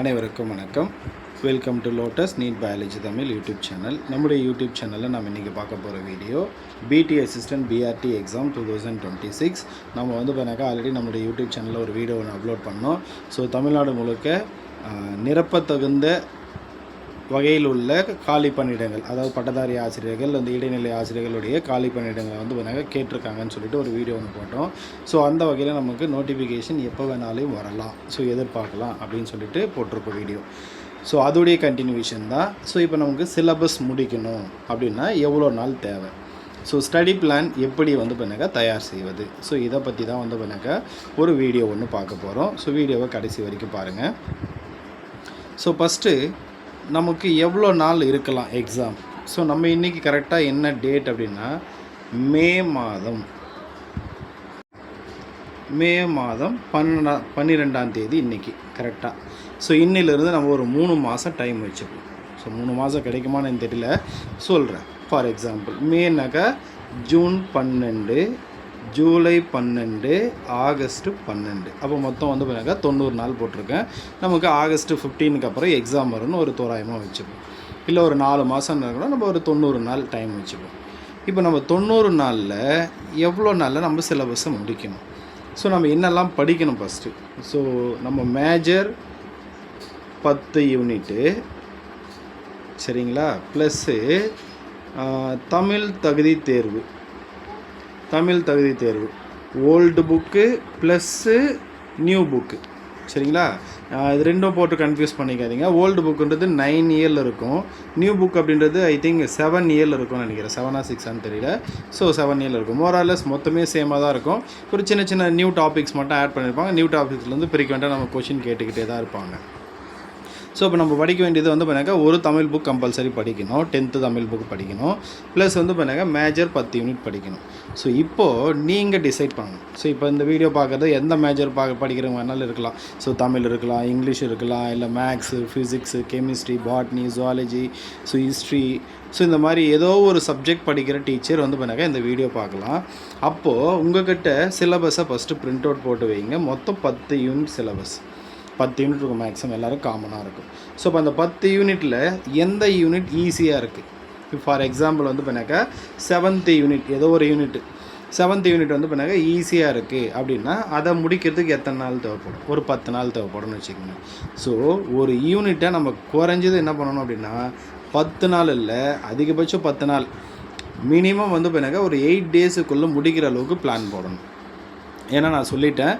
அனைவருக்கும் வணக்கம். Welcome to lotus NEET biology Tamil YouTube channel. நம்முடைய யூடியூப் சேனலில் நம்ம இன்றைக்கி பார்க்க போகிற வீடியோ பிடி அசிஸ்டன்ட் பிஆர்டி எக்ஸாம் 2026. நம்ம பார்த்தாக்கா ஆல்ரெடி நம்மளுடைய யூடியூப் சேனலில் ஒரு வீடியோ ஒன்று அப்லோட் பண்ணோம். ஸோ தமிழ்நாடு முழுக்க நிரப்பத்தகுந்த வகையில் உள்ள காலி பணியிடங்கள், அதாவது பட்டதாரி ஆசிரியர்கள், அந்த இடைநிலை ஆசிரியர்களுடைய காலி பணியிடங்களை பார்த்தாக்கா கேட்டிருக்காங்கன்னு சொல்லிட்டு ஒரு வீடியோ ஒன்று போட்டோம். ஸோ அந்த வகையில் நமக்கு நோட்டிஃபிகேஷன் எப்போ வேணாலும் வரலாம், ஸோ எதிர்பார்க்கலாம் அப்படின்னு சொல்லிட்டு போட்டிருக்கோம் வீடியோ. ஸோ அதோடைய கண்டினியூஷன் தான். ஸோ இப்போ நமக்கு சிலபஸ் முடிக்கணும் அப்படின்னா எவ்வளோ நாள் தேவை, ஸோ ஸ்டடி பிளான் எப்படி பார்த்தாக்கா தயார் செய்வது, ஸோ இதை பற்றி தான் பார்த்தாக்கா ஒரு வீடியோ ஒன்று பார்க்க போகிறோம். ஸோ வீடியோவை கடைசி வரைக்கும் பாருங்கள். ஸோ ஃபஸ்ட்டு நமக்கு எவ்வளோ நாள் இருக்கலாம் எக்ஸாம். ஸோ நம்ம இன்றைக்கி கரெக்டாக என்ன டேட் அப்படின்னா மே மாதம் 12ஆம் தேதி இன்றைக்கி கரெக்டாக. ஸோ இன்னிலிருந்து நம்ம ஒரு 3 மாதம் டைம் வச்சுப்போம். ஸோ 3 மாதம் கிடைக்குமான்னு எனக்கு தெரியல, சொல்கிறேன். ஃபார் எக்ஸாம்பிள் மேனாக்கா ஜூன் 12, ஜூலை 12, ஆகஸ்ட்டு 12, அப்போ மொத்தம் பார்த்தாக்கா 90 நாள் போட்டிருக்கேன். நமக்கு ஆகஸ்ட்டு 15க்கு அப்புறம் எக்ஸாம் வரும்னு ஒரு தோராயமாக வச்சுப்போம். இல்லை ஒரு 4 மாதம் கூட நம்ம ஒரு 90 நாள் டைம் வச்சுப்போம். இப்போ நம்ம 90 நாளில் எவ்வளோ நாளில் நம்ம சிலபஸை முடிக்கணும். ஸோ நம்ம என்னெல்லாம் படிக்கணும் ஃபஸ்ட்டு. ஸோ நம்ம மேஜர் 10 யூனிட்டு சரிங்களா, ப்ளஸ்ஸு தமிழ் தகுதி தேர்வு old book plus new book சரிங்களா. இது ரெண்டும் போட்டு கன்ஃபியூஸ் பண்ணிக்காதீங்க. ஓல்டு புக்குன்றது 9 இயரில் இருக்கும், நியூ புக் அப்படின்றது ஐ திங்க் 7 இயரில் இருக்கும்னு நினைக்கிறேன். 7 or 6 தெரியல. ஸோ 7 இயரில் இருக்கும். மோராலஸ் மொத்தமே சேமாக தான் இருக்கும். ஒரு சின்ன சின்ன நியூ டாபிக்ஸ் மட்டும் ஆட் பண்ணியிருப்பாங்க. நியூ டாபிக்ஸ்லேருந்து ஃப்ரீக்வெண்ட்டாக நம்ம கொஷின் கேட்டுக்கிட்டே தான் இருப்பாங்க. ஸோ இப்போ நம்ம படிக்க வேண்டியது பார்த்தாக்கா ஒரு தமிழ் புக் கம்பல்சரி படிக்கணும், 10th தமிழ் புக் படிக்கணும், ப்ளஸ் பார்த்தாக்கா மேஜர் 10 யூனிட் படிக்கணும். ஸோ இப்போது நீங்கள் டிசைட் பண்ணணும். ஸோ இப்போ இந்த வீடியோ பார்க்குறது எந்த மேஜர் படிக்கிறவங்க வேணாலும் இருக்கலாம். ஸோ தமிழ் இருக்கலாம், இங்கிலீஷ் இருக்கலாம், இல்லை maths, physics, chemistry, botany, zoology, so history, so இந்த மாதிரி ஏதோ ஒரு சப்ஜெக்ட் படிக்கிற டீச்சர் பார்த்தாக்கா இந்த வீடியோ பார்க்கலாம். அப்போது உங்கள்கிட்ட சிலபஸை ஃபஸ்ட்டு பிரிண்ட் அவுட் போட்டு வைங்க. மொத்தம் 10 யூனிட் சிலபஸ், 10 யூனிட் இருக்கும் மேக்ஸிமம், எல்லோரும் காமனாக இருக்கும். ஸோ இப்போ அந்த 10 யூனிட்டில் எந்த யூனிட் ஈஸியாக இருக்குது. இப்போ ஃபார் எக்ஸாம்பிள் பார்த்தாக்கா 7th யூனிட், ஏதோ ஒரு யூனிட் 7th யூனிட் பார்த்தாக்கா ஈஸியாக இருக்குது அப்படின்னா அதை முடிக்கிறதுக்கு எத்தனை நாள் தேவைப்படும், ஒரு 10 நாள் தேவைப்படும்னு வச்சுக்கோங்க. ஸோ ஒரு யூனிட்டை நம்ம குறைஞ்சது என்ன பண்ணணும் அப்படின்னா 10 நாள் இல்லை, அதிகபட்சம் 10 நாள், மினிமம் பார்த்தாக்கா ஒரு 8 டேஸுக்குள்ளே முடிக்கிற அளவுக்கு பிளான் போடணும். ஏன்னா நான் சொல்லிட்டேன்,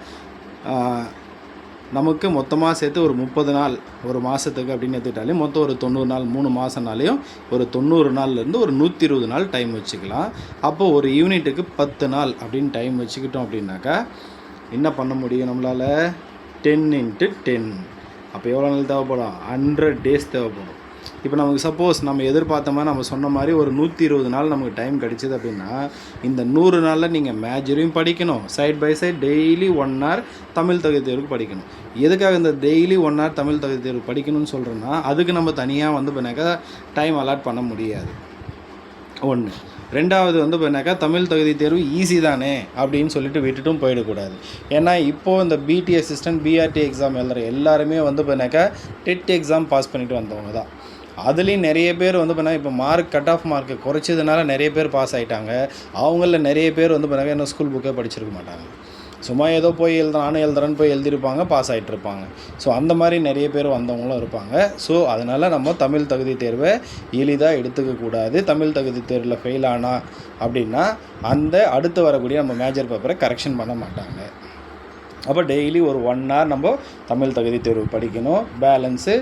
நமக்கு மொத்தமாக சேர்த்து ஒரு 30 நாள் ஒரு மாதத்துக்கு அப்படின்னு எடுத்துக்கிட்டாலே மொத்தம் ஒரு 90 நாள், 3 மாதம்னாலையும் ஒரு 90 நாள்லேருந்து ஒரு 120 நாள் டைம் வச்சுக்கலாம். அப்போது ஒரு யூனிட்டுக்கு 10 நாள் அப்படின்னு டைம் வச்சுக்கிட்டோம் அப்படின்னாக்கா என்ன பண்ண முடியும் நம்மளால், 10 × 10, அப்போ எவ்வளோ நாள் தேவைப்படும், 100 டேஸ் தேவைப்படும். இப்போ நமக்கு சப்போஸ் நம்ம எதிர்பார்த்த மாதிரி நம்ம சொன்ன மாதிரி ஒரு 120 நாள் நமக்கு டைம் கிடச்சிது அப்படின்னா இந்த 100 நாளில் நீங்கள் மேஜரையும் படிக்கணும், side by side daily 1 hour Tamil தகுதி தேர்வுக்கு படிக்கணும். எதுக்காக இந்த டெய்லி 1 hour தமிழ் தகுதி தேர்வு படிக்கணும்னு சொல்கிறேன்னா அதுக்கு நம்ம தனியாக பண்ணாக்கா டைம் அலாட் பண்ண முடியாது. ஒன்று. ரெண்டாவது பண்ணாக்கா தமிழ் தகுதி தேர்வு ஈஸி தானே அப்படின்னு சொல்லிட்டு விட்டுட்டும் போயிடக்கூடாது. ஏன்னா இப்போது இந்த பிடி அசிஸ்டன்ட் பிஆர்டி எக்ஸாம் எழுதுகிற எல்லாருமே பண்ணாக்கா டெட் எக்ஸாம் பாஸ் பண்ணிட்டு வந்தவங்க தான். அதுலேயும் நிறைய பேர் பண்ணால் இப்போ மார்க் கட் ஆஃப் மார்க்கு குறைச்சதுனால நிறைய பேர் பாஸ் ஆகிட்டாங்க. அவங்களில் நிறைய பேர் பண்ணாக்கா என்ன ஸ்கூல் புக்கே படிச்சிருக்க மாட்டாங்க, சும்மா ஏதோ போய் நானும் எழுதுறேன்னு போய் எழுதியிருப்பாங்க, பாஸ் ஆகிட்ருப்பாங்க. ஸோ அந்த மாதிரி நிறைய பேர் வந்தவங்களும் இருப்பாங்க. ஸோ அதனால் நம்ம தமிழ் தகுதி தேர்வை எளிதாக எடுத்துக்கக்கூடாது. தமிழ் தகுதி தேர்வில் ஃபெயில் ஆனா அப்படின்னா அந்த அடுத்து வரக்கூடிய நம்ம மேஜர் பேப்பரை கரெக்ஷன் பண்ண மாட்டாங்க. அப்போ டெய்லி ஒரு 1 hour நம்ம தமிழ் தகுதி தேர்வு படிக்கணும். பேலன்ஸு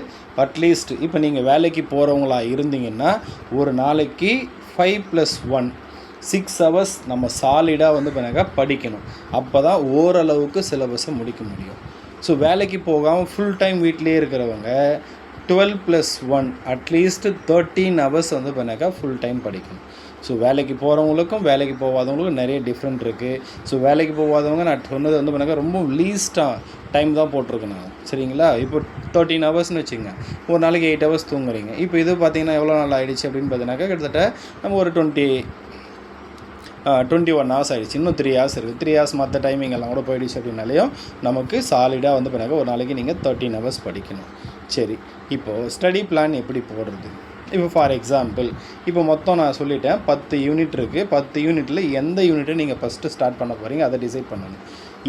அட்லீஸ்ட் இப்போ நீங்கள் வேலைக்கு போகிறவங்களா இருந்தீங்கன்னா ஒரு நாளைக்கு 5+1 6 hours நம்ம சாலிடாக பண்ணாக்கா படிக்கணும். அப்போ தான் ஓரளவுக்கு சிலபஸை முடிக்க முடியும். ஸோ வேலைக்கு போகாமல் ஃபுல் டைம் வீட்டிலே இருக்கிறவங்க 12+1 அட்லீஸ்ட் 13 hours பண்ணாக்கா ஃபுல் டைம் படிக்கணும். ஸோ வேலைக்கு போகிறவங்களுக்கும் வேலைக்கு போகாதவங்களுக்கும் நிறைய டிஃப்ரெண்ட் இருக்குது. ஸோ வேலைக்கு போகாதவங்க நான் சொன்னது பண்ணாக்கா ரொம்ப லீஸ்ட்டாக டைம் தான் போட்டிருக்கேன் நான், சரிங்களா. இப்போ 13 ஹவர்ஸ்னு வச்சுங்க, ஒரு நாளைக்கு 8 hours தூங்குறீங்க. இப்போ இது பார்த்திங்கன்னா எவ்வளோ நாள் ஆகிடுச்சு அப்படின்னு பார்த்தீங்கன்னாக்கா கிட்டத்தட்ட நம்ம ஒரு 21 ஹவர்ஸ் ஆகிடுச்சு, இன்னும் 3 ஹவர்ஸ் இருக்குது. 3 ஹவர்ஸ் மற்ற டைமிங் எல்லாம் கூட போயிடுச்சு அப்படின்னாலையும் நமக்கு சாலிடாக வந்து பிறகு ஒரு நாளைக்கு நீங்கள் 13 ஹவர்ஸ் படிக்கணும். சரி, இப்போது ஸ்டடி பிளான் எப்படி போடுறது? இப்போ ஃபார் எக்ஸாம்பிள் இப்போ மொத்தம் நான் சொல்லிட்டேன் 10 யூனிட் இருக்குது. 10 யூனிட்டில் எந்த யூனிட்டை நீங்கள் ஃபஸ்ட்டு ஸ்டார்ட் பண்ண போகிறீங்க அதை டிசைட் பண்ணணும்.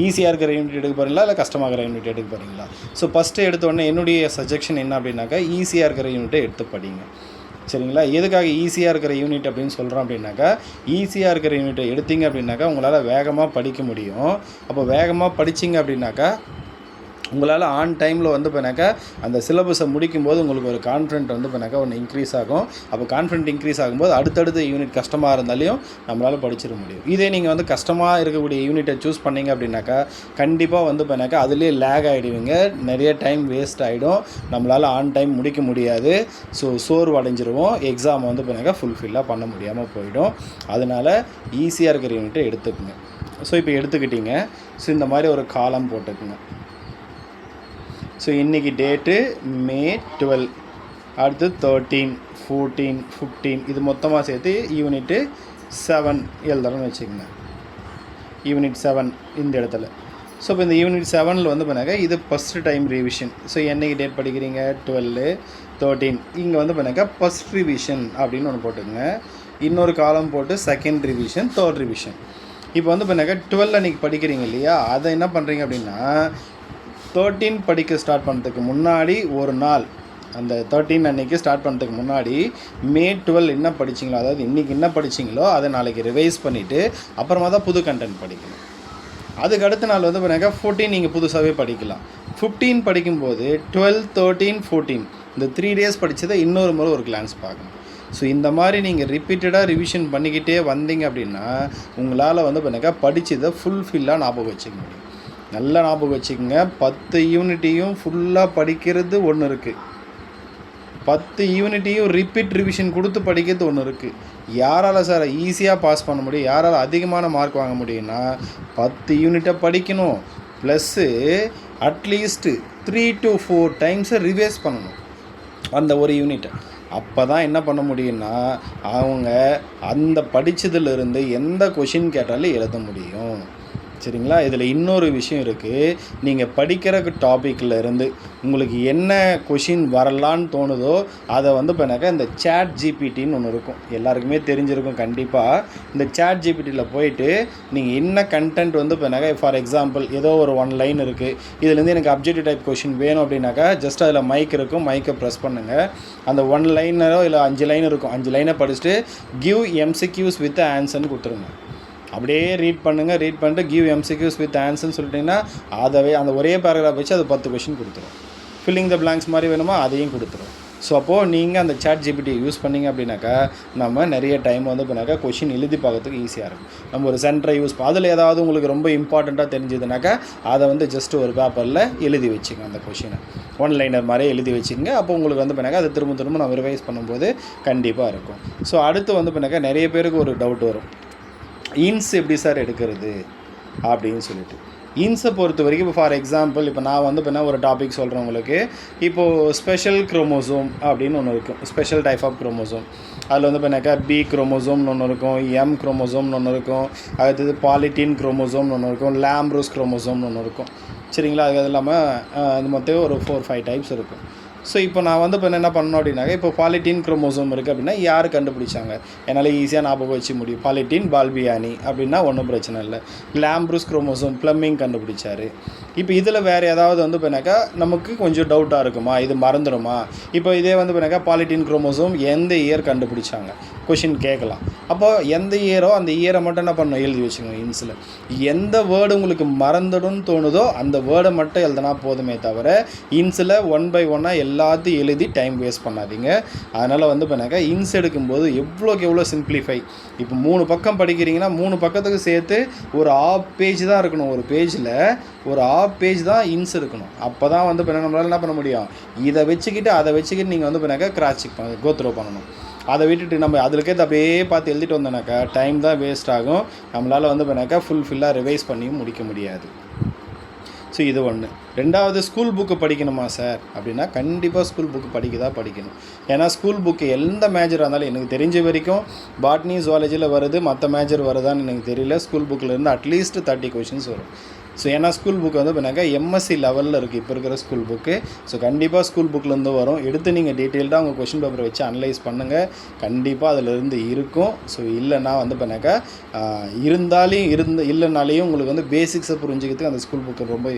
ஈஸியாக இருக்கிற யூனிட் எடுக்க போகிறீங்களா இல்லை கஷ்டமாகிற யூனிட் எடுக்க போகிறீங்களா? ஸோ ஃபஸ்ட்டு எடுத்தோடனே என்னுடைய சஜெக்ஷன் என்ன அப்படின்னாக்கா ஈஸியாக இருக்கிற யூனிட்டை எடுத்து படிங்க. சரிங்களா? எதுக்காக ஈஸியாக இருக்கிற யூனிட் அப்படின்னு சொல்கிறோம் அப்படின்னாக்கா, ஈஸியாக இருக்கிற யூனிட்டை எடுத்தீங்க அப்படின்னாக்கா உங்களால் வேகமாக படிக்க முடியும். அப்போ வேகமாக படிச்சிங்க அப்படின்னாக்கா உங்களால் ஆன் டைமில் வந்து பண்ணாக்கா அந்த சிலபஸை முடிக்கும்போது உங்களுக்கு ஒரு கான்ஃபிடென்ட் வந்து பண்ணாக்கா ஒன்று இன்க்ரீஸ் ஆகும். அப்போ கான்ஃபிடென்ட் இன்க்ரீஸ் ஆகும்போது அடுத்தடுத்த யூனிட் கஷ்டமாக இருந்தாலையும் நம்மளால் படிச்சிட முடியும். இதே நீங்கள் வந்து கஷ்டமாக இருக்கக்கூடிய யூனிட்டை சூஸ் பண்ணிங்க அப்படின்னாக்கா கண்டிப்பாக வந்து பண்ணாக்கா அதுலேயே லேக் ஆகிடுவீங்க, நிறைய டைம் வேஸ்ட் ஆகிடும், நம்மளால் ஆன் டைம் முடிக்க முடியாது. ஸோ சோர்வு அடைஞ்சிருவோம், எக்ஸாம் வந்து பண்ணாக்கா ஃபுல்ஃபில்லாக பண்ண முடியாமல் போயிடும். அதனால் ஈஸியாக இருக்கிற யூனிட்டை எடுத்துக்குங்க. ஸோ இப்போ எடுத்துக்கிட்டீங்க. ஸோ இந்த மாதிரி ஒரு காலம் போட்டுக்குங்க. ஸோ இன்றைக்கி டேட்டு May 12, அடுத்து 13, 14, 15 இது மொத்தமாக சேர்த்து யூனிட்டு 7 எழுதுறோன்னு வச்சுக்கோங்க. யூனிட் 7 இந்த இடத்துல. ஸோ இப்போ இந்த யூனிட் 7ல் வந்து பண்ணாக்க இது ஃபஸ்ட்டு டைம் ரிவிஷன். ஸோ என்றைக்கு டேட் படிக்கிறீங்க 12, 13 இங்கே வந்து பண்ணாக்கா ஃபஸ்ட் ரிவிஷன் அப்படின்னு ஒன்று போட்டுங்க. இன்னொரு காலம் போட்டு செகண்ட் ரிவிஷன், தேர்ட் ரிவிஷன். இப்போ வந்து பண்ணாக்கா 12 அன்றைக்கி படிக்கிறீங்க இல்லையா, அதை என்ன பண்ணுறீங்க அப்படின்னா 13 படிக்க ஸ்டார்ட் பண்ணுறதுக்கு முன்னாடி ஒரு நாள், அந்த 13 அன்றைக்கி ஸ்டார்ட் பண்ணுறதுக்கு முன்னாடி May 12 என்ன படிச்சிங்களோ, அதாவது இன்றைக்கி என்ன படிச்சிங்களோ அதை நாளைக்கு ரிவைஸ் பண்ணிவிட்டு அப்புறமா தான் புது கண்டென்ட் படிக்கணும். அதுக்கு அடுத்த நாள் வந்து பண்ணாக்கா 14 நீங்கள் புதுசாகவே படிக்கலாம். 15 படிக்கும்போது 12, 13, 14 இந்த 3 டேஸ் படித்ததை இன்னொரு முறை ஒரு கிளான்ஸ் பார்க்கணும். ஸோ இந்த மாதிரி நீங்கள் ரிப்பீட்டடாக ரிவிஷன் பண்ணிக்கிட்டே வந்தீங்க அப்படின்னா உங்களால் வந்து பண்ணாக்கா படித்ததை ஃபுல்ஃபில்லாக ஞாபகம் வச்சுக்க முடியும். நல்லா ஞாபகம் வச்சுக்கோங்க, 10 யூனிட்டையும் ஃபுல்லாக படிக்கிறது ஒன்று இருக்குது, 10 யூனிட்டையும் ரிப்பீட் ரிவிஷன் கொடுத்து படிக்கிறது ஒன்று இருக்குது. யாரால் சார் ஈஸியாக பாஸ் பண்ண முடியும், யாரால் அதிகமான மார்க் வாங்க முடியும்னா 10 யூனிட்டை படிக்கணும், ப்ளஸ்ஸு அட்லீஸ்ட்டு 3 to 4 டைம்ஸை ரிவைஸ் பண்ணணும் அந்த ஒரு யூனிட்டை. அப்போ தான் என்ன பண்ண முடியும்னா அவங்க அந்த படித்ததுலேருந்து எந்த கொஷின் கேட்டாலும் எழுத முடியும். சரிங்களா? இதில் இன்னொரு விஷயம் இருக்குது. நீங்கள் படிக்கிற டாப்பிக்கில் இருந்து உங்களுக்கு என்ன கொஷின் வரலான்னு தோணுதோ அதை வந்து பண்ணாக்கா இந்த சேட் ஜிபிடின்னு ஒன்று இருக்கும், எல்லாருக்குமே தெரிஞ்சிருக்கும் கண்டிப்பாக. இந்த சேட் ஜிபிடியில் போயிட்டு நீங்கள் என்ன கண்டென்ட் வந்து பண்ணாக்கா ஃபார் எக்ஸாம்பிள் ஏதோ ஒரு 1 லைன் இருக்குது, இதுலேருந்து எனக்கு அப்ஜெக்டிவ் டைப் கொஷின் வேணும் அப்படின்னாக்கா ஜஸ்ட் அதில் மைக் இருக்கும், மைக்கை ப்ரெஸ் பண்ணுங்கள். அந்த 1 லைனோ இல்லை 5 லைன் இருக்கும், 5 லைனை படிச்சுட்டு கிவ் MCQs வித் ஆன்சர்னு கொடுத்துருங்க. அப்படியே ரீட் பண்ணுங்கள், ரீட் பண்ணிட்டு கிவ் MCQs வித் ஆன்சர்னு சொல்லிட்டிங்கன்னா அதவே அந்த ஒரே பேராகிராஃப் வச்சு அது 10 கொஷின் கொடுத்துரும். ஃபில்லிங் த பிளாங்க்ஸ் மாதிரி வேணுமா அதையும் கொடுத்துரும். ஸோ அப்போது நீங்கள் அந்த சேட் ஜிபிடி யூஸ் பண்ணிங்க அப்படின்னாக்கா நம்ம நிறைய டைம் வந்து பண்ணாக்கா கொஷின் எழுதி பார்க்கறதுக்கு ஈஸியாக இருக்கும். நம்ம ஒரு சென்டரை யூஸ் அதில் ஏதாவது உங்களுக்கு ரொம்ப இம்பார்ட்டண்ட்டாக தெரிஞ்சதுனாக்கா அதை வந்து ஜஸ்ட் ஒரு பேப்பரில் எழுதி வச்சுங்க, அந்த கொஷினை 1 லைனர் மாதிரி எழுதி வச்சுங்க. அப்போ உங்களுக்கு வந்து பண்ணாக்கா அதை திரும்ப திரும்ப நம்ம ரிவைஸ் பண்ணும்போது கண்டிப்பாக இருக்கும். ஸோ அடுத்து வந்து பண்ணாக்கா நிறைய பேருக்கு ஒரு டவுட் வரும், இன்ஸ் எப்படி சார் எடுக்கிறது அப்படின்னு சொல்லிட்டு. இன்ஸை பொறுத்த வரைக்கும் இப்போ ஃபார் எக்ஸாம்பிள் இப்போ நான் வந்து இப்போ ஒரு டாபிக் சொல்கிறேன் உங்களுக்கு. இப்போது ஸ்பெஷல் குரோமோசோம் அப்படின்னு ஒன்று இருக்கும், ஸ்பெஷல் டைப் ஆஃப் குரோமோசோம். அதில் வந்து பண்ணாக்கா B குரோமோசோம்னு ஒன்று இருக்கும், M குரோமோசோம்னு ஒன்று இருக்கும், அடுத்தது பாலிட்டின் குரோமோசோம்னு ஒன்று இருக்கும், லாம்ப்ரோஸ் குரோமோசோம்னு ஒன்று இருக்கும். சரிங்களா? அது இல்லாமல் அது மொத்தம் ஒரு 4-5 டைப்ஸ் இருக்கும். ஸோ இப்போ நான் வந்து இப்போ என்ன பண்ணணும் அப்படின்னாக்கா இப்போ பாலிட்டின் குரோமோசோம் இருக்குது அப்படின்னா யார் கண்டுபிடிச்சாங்க, என்னால் ஈஸியாக ஞாபகம் வச்சு முடியும். பாலிட்டின் பால்பியானி அப்படின்னா ஒன்றும் பிரச்சனை இல்லை. லாம்ப்ரூஸ் குரோமோசோம் பிளம்மிங் கண்டுபிடிச்சார். இப்போ இதில் வேறு ஏதாவது வந்து பண்ணாக்கா நமக்கு கொஞ்சம் டவுட்டாக இருக்குமா, இது மறந்துடுமா. இப்போ இதே வந்து பண்ணாக்கா பாலிட்டின் குரோமோசோம் எந்த இயர் கண்டுபிடிச்சாங்க கொஷின் கேட்கலாம். அப்போது எந்த இயரோ அந்த இயரை மட்டும் என்ன பண்ணணும் எழுதி வச்சுக்கோங்க இன்ஸில். எந்த வேர்டு உங்களுக்கு மறந்துடும்னு தோணுதோ அந்த வேர்டை மட்டும் எழுதினா போதுமே தவிர இன்ஸில் 1 by 1 எல்லாத்தையும் எழுதி டைம் வேஸ்ட் பண்ணாதீங்க. அதனால் வந்து பண்ணாக்கா இன்ஸ் எடுக்கும்போது எவ்வளோக்கு எவ்வளோ சிம்பிளிஃபை. இப்போ 3 பக்கம் படிக்கிறீங்கன்னா 3 பக்கத்துக்கு சேர்த்து ஒரு ½ பேஜ் தான் இருக்கணும், ஒரு பேஜில் ஒரு ½ பேஜ் தான் இன்ஸ் இருக்கணும். அப்போ தான் வந்து பண்ண நம்மளால் என்ன பண்ண முடியும், இதை வச்சுக்கிட்டு அதை வச்சுக்கிட்டு நீங்கள் வந்து பண்ணாக்கா கிராஸ் செக் பண்ண கோத்ரோ பண்ணணும். அதை விட்டுட்டு நம்ம அதுக்கேற்ற அப்படியே பார்த்து எழுதிட்டு வந்தோன்னாக்கா டைம் தான் வேஸ்ட் ஆகும், நம்மளால் வந்து பண்ணாக்கா ஃபுல்ஃபில்லாக ரிவைஸ் பண்ணியும் முடிக்க முடியாது. ஸோ இது ஒன்று. ரெண்டாவது, ஸ்கூல் புக்கு படிக்கணுமா சார் அப்படின்னா, கண்டிப்பாக ஸ்கூல் புக்கு படிக்கணும். ஏன்னா ஸ்கூல் புக்கு எந்த மேஜராக இருந்தாலும், எனக்கு தெரிஞ்ச வரைக்கும் பாட்னி ஜுவாலஜியில் வருது, மற்ற மேஜர் வருதான்னு எனக்கு தெரியல. ஸ்கூல் புக்கிலேருந்து அட்லீஸ்ட் 30 கொஷின்ஸ் வரும். ஸோ ஏன்னா ஸ்கூல் புக்கு வந்து பண்ணாக்கா எம்எஸ்சி லெவலில் இருக்குது இப்போ இருக்கிற ஸ்கூல் புக்கு. ஸோ கண்டிப்பாக ஸ்கூல் புக்கிலேருந்து வரும். எடுத்து நீங்கள் டீட்டெயில்டாக உங்கள் கொஷின் பேப்பரை வச்சு அனலைஸ் பண்ணுங்கள். கண்டிப்பாக அதிலிருந்து இருக்கும். ஸோ இல்லைன்னா வந்து பண்ணாக்கா இல்லைனாலையும் உங்களுக்கு வந்து பேசிக்ஸை புரிஞ்சுக்கிறதுக்கு அந்த ஸ்கூல் புக்கு ரொம்ப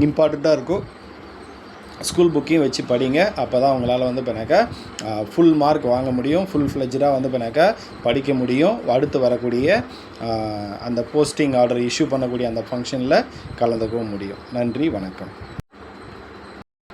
இம்பார்ட்டண்ட்டாக இருக்கும். ஸ்கூல் புக்கையும் வச்சு படிங்க. அப்போ தான் உங்களால் வந்து பண்ணாக்கா ஃபுல் மார்க் வாங்க முடியும். ஃபுல் ஃப்ளெஜ்டாக வந்து பண்ணாக்கா படிக்க முடியும். அடுத்து வரக்கூடிய அந்த போஸ்டிங் ஆர்டர் இஷ்யூ பண்ணக்கூடிய அந்த ஃபங்க்ஷனில் கலந்துக்கவும் முடியும். நன்றி, வணக்கம்.